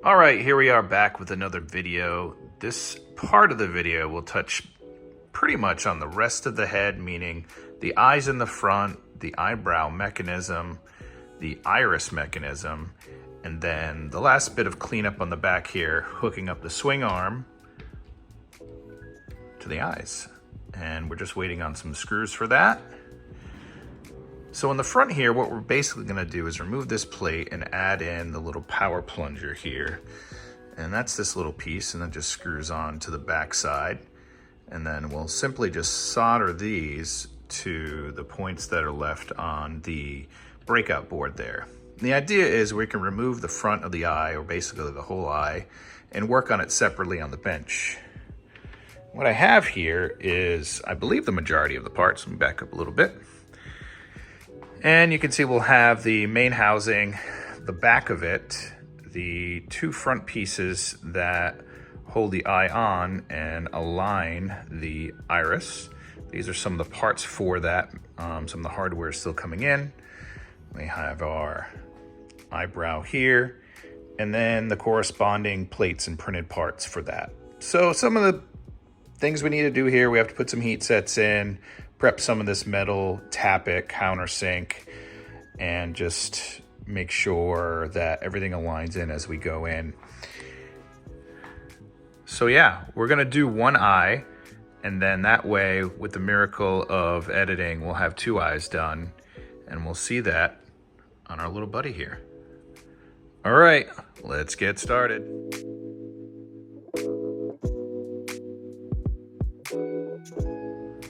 All right, here we are back with another video. This part of the video will touch pretty much on the rest of the head, meaning the eyes in the front, the eyebrow mechanism, the iris mechanism, and then the last bit of cleanup on the back here, hooking up the swing arm to the eyes. And we're just waiting on some screws for that. So in the front here, what we're basically gonna do is remove this plate and add in the little power plunger here. And that's this little piece, and that just screws on to the back side. And then we'll simply just solder these to the points that are left on the breakout board there. And the idea is we can remove the front of the eye, or basically the whole eye, and work on it separately on the bench. What I have here is, I believe, the majority of the parts. Let me back up a little bit. And you can see we'll have the main housing, the back of it, the two front pieces that hold the eye on and align the iris. These are some of the parts for that. Some of the hardware is still coming in. We have our eyebrow here, and then the corresponding plates and printed parts for that. So some of the things we need to do here, we have to put some heat sets in, prep some of this metal, tap it, countersink, and just make sure that everything aligns in as we go in. So yeah, we're gonna do one eye, and then that way, with the miracle of editing, we'll have two eyes done, and we'll see that on our little buddy here. All right, let's get started.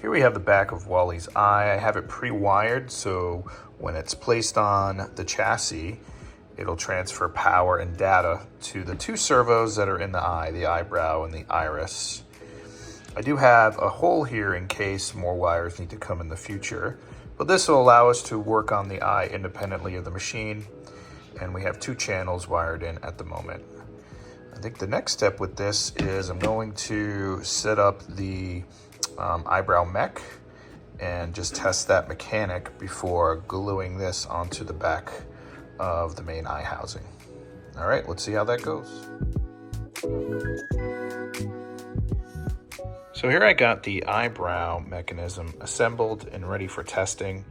Here we have the back of Wally's eye. I have it pre-wired, so when it's placed on the chassis, it'll transfer power and data to the two servos that are in the eye, the eyebrow and the iris. I do have a hole here in case more wires need to come in the future, but this will allow us to work on the eye independently of the machine, and we have two channels wired in at the moment. I think the next step with this is I'm going to set up the eyebrow mech and just test that mechanic before gluing this onto the back of the main eye housing. All right, let's see how that goes. So here I got the eyebrow mechanism assembled and ready for testing.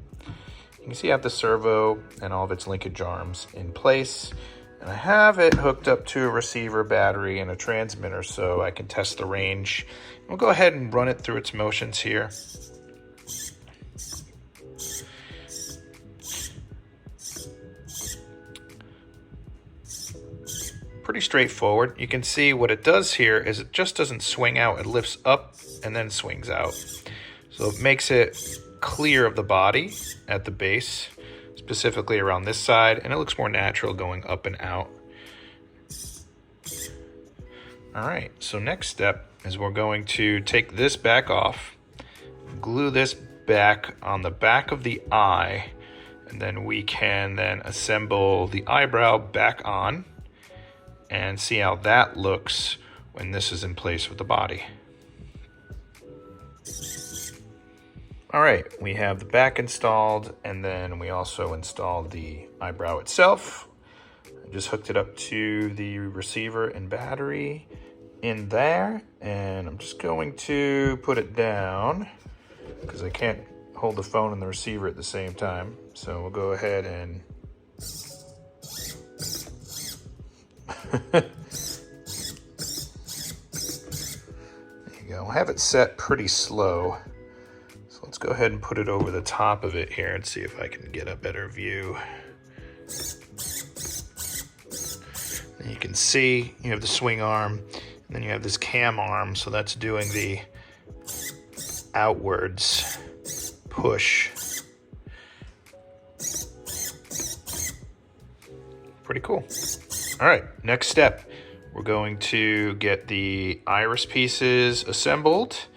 You can see I have the servo and all of its linkage arms in place. And I have it hooked up to a receiver, battery, and a transmitter so I can test the range. We'll go ahead and run it through its motions here. Pretty straightforward. You can see what it does here is it just doesn't swing out. It lifts up and then swings out. So it makes it clear of the body at the base, specifically around this side, and it looks more natural going up and out. All right, so next step is we're going to take this back off, glue this back on the back of the eye, and then we can then assemble the eyebrow back on and see how that looks when this is in place with the body. All right, we have the back installed, and then we also installed the eyebrow itself. I just hooked it up to the receiver and battery in there, and I'm just going to put it down because I can't hold the phone and the receiver at the same time. So we'll go ahead and there you go. I'll have it set pretty slow. So let's go ahead and put it over the top of it here and see if I can get a better view. And you can see you have the swing arm, and then you have this cam arm, so that's doing the outwards push. Pretty cool. All right, next step. We're going to get the iris pieces assembled,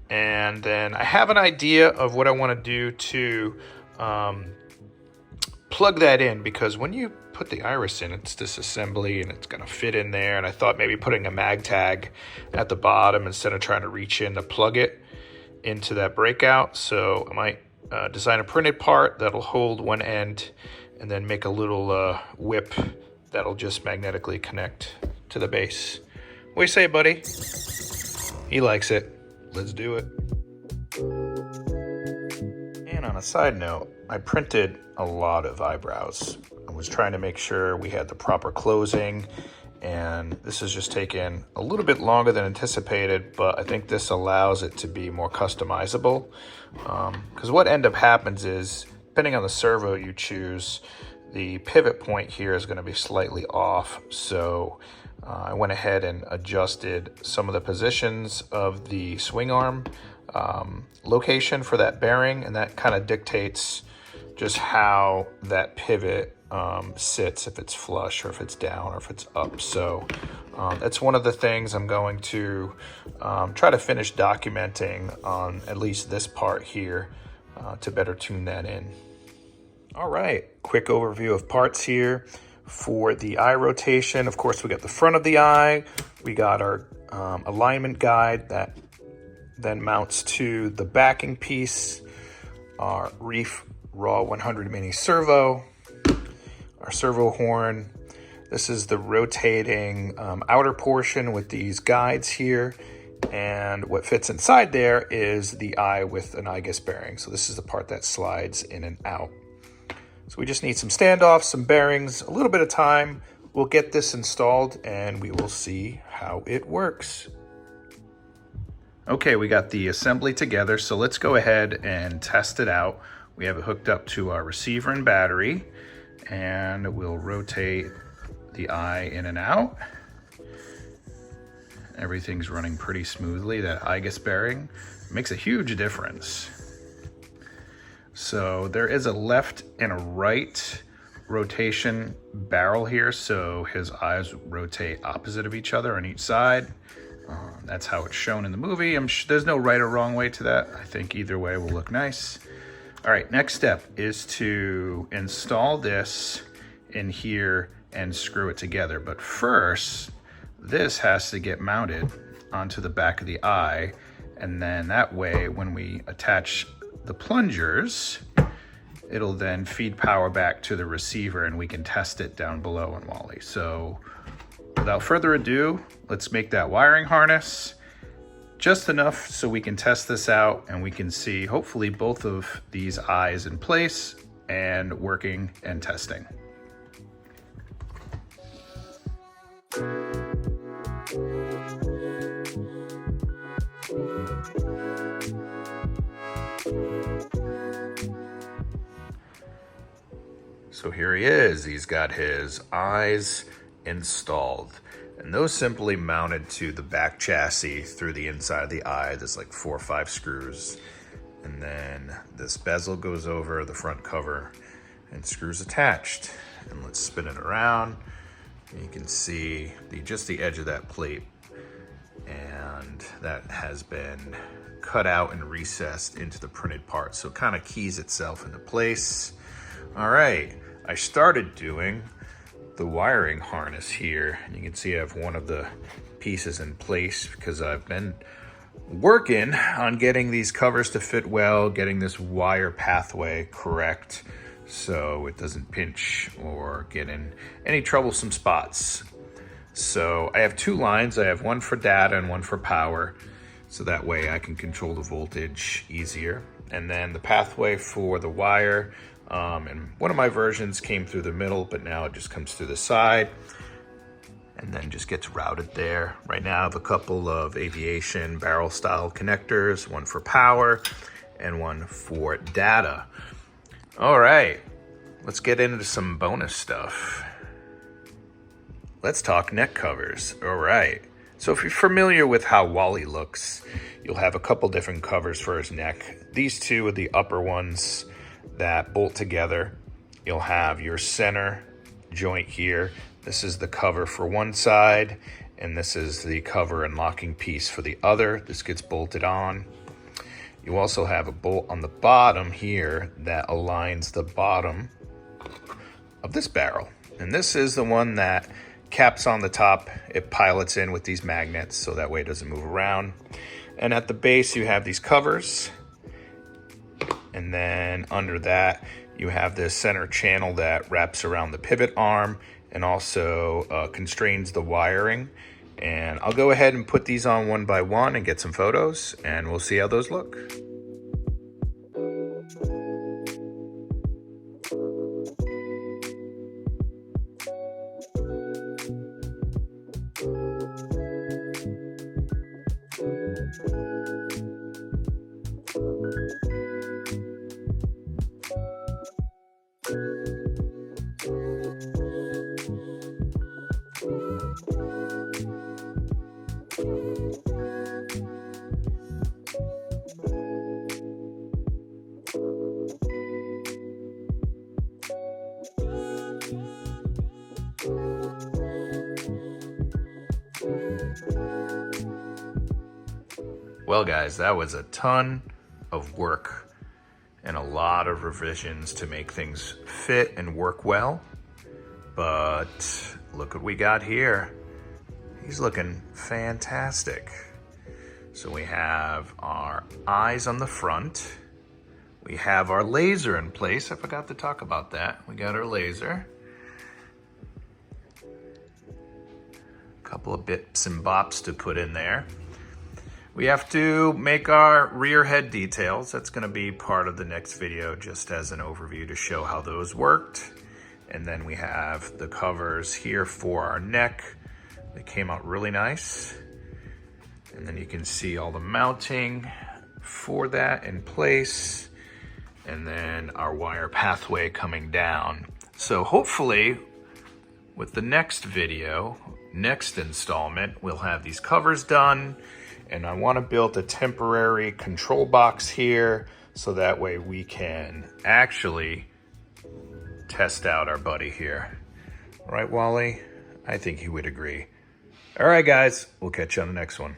and then I have an idea of what I want to do to plug that in, because when you put the iris in, it's this assembly and it's going to fit in there, and I thought maybe putting a mag tag at the bottom instead of trying to reach in to plug it into that breakout. So I might design a printed part that'll hold one end and then make a little whip that'll just magnetically connect to the base. What do you say, buddy? He likes it. Let's do it. And on a side note, I printed a lot of eyebrows. I was trying to make sure we had the proper closing, and this has just taken a little bit longer than anticipated, but I think this allows it to be more customizable. Because what end up happens is, depending on the servo you choose, the pivot point here is going to be slightly off. So I went ahead and adjusted some of the positions of the swing arm location for that bearing, and that kind of dictates just how that pivot sits, if it's flush or if it's down or if it's up. So that's one of the things I'm going to try to finish documenting on at least this part here to better tune that in. All right, quick overview of parts here. For the eye rotation, of course, we got the front of the eye. We got our alignment guide that then mounts to the backing piece, our Reef Raw 100 Mini Servo, our servo horn. This is the rotating outer portion with these guides here. And what fits inside there is the eye with an eye guess bearing. So this is the part that slides in and out. So we just need some standoffs, some bearings, a little bit of time. We'll get this installed and we will see how it works. Okay, we got the assembly together, so let's go ahead and test it out. We have it hooked up to our receiver and battery, and we'll rotate the eye in and out. Everything's running pretty smoothly. That eye guess bearing makes a huge difference. So there is a left and a right rotation barrel here, so his eyes rotate opposite of each other on each side. That's how it's shown in the movie. There's no right or wrong way to that. I think either way will look nice. All right, next step is to install this in here and screw it together. But first, this has to get mounted onto the back of the eye, and then that way when we attach the plungers, it'll then feed power back to the receiver and we can test it down below in Wally. So without further ado, let's make that wiring harness just enough so we can test this out and we can see hopefully both of these eyes in place and working and testing. So here he is. He's got his eyes installed, and those simply mounted to the back chassis through the inside of the eye. There's like 4 or 5 screws, and then this bezel goes over the front cover and screws attached. And let's spin it around. You can see just the edge of that plate, and that has been cut out and recessed into the printed part, so it kind of keys itself into place. All right, I started doing the wiring harness here, and you can see I have one of the pieces in place because I've been working on getting these covers to fit well, getting this wire pathway correct so it doesn't pinch or get in any troublesome spots. So I have 2 lines. I have one for data and one for power, so that way I can control the voltage easier. And then the pathway for the wire, and one of my versions came through the middle, but now it just comes through the side and then just gets routed there. Right now I have a couple of aviation barrel style connectors, one for power and one for data. All right, let's get into some bonus stuff. Let's talk neck covers. All right, so if you're familiar with how Wally looks, you'll have a couple different covers for his neck. These 2 are the upper ones that bolt together. You'll have your center joint here. This is the cover for one side, and this is the cover and locking piece for the other. This gets bolted on. You also have a bolt on the bottom here that aligns the bottom of this barrel. And this is the one that caps on the top. It pilots in with these magnets so that way it doesn't move around. And at the base you have these covers. And then under that, you have this center channel that wraps around the pivot arm, and also constrains the wiring. And I'll go ahead and put these on one by one and get some photos, and we'll see how those look. Well guys, that was a ton of work and a lot of revisions to make things fit and work well. But look what we got here. He's looking fantastic. So we have our eyes on the front. We have our laser in place. I forgot to talk about that. We got our laser. A couple of bits and bops to put in there. We have to make our rear head details. That's gonna be part of the next video, just as an overview to show how those worked. And then we have the covers here for our neck. They came out really nice. And then you can see all the mounting for that in place. And then our wire pathway coming down. So hopefully with the next video, next installment, we'll have these covers done. And I want to build a temporary control box here so that way we can actually test out our buddy here. Right, Wally? I think he would agree. All right, guys, we'll catch you on the next one.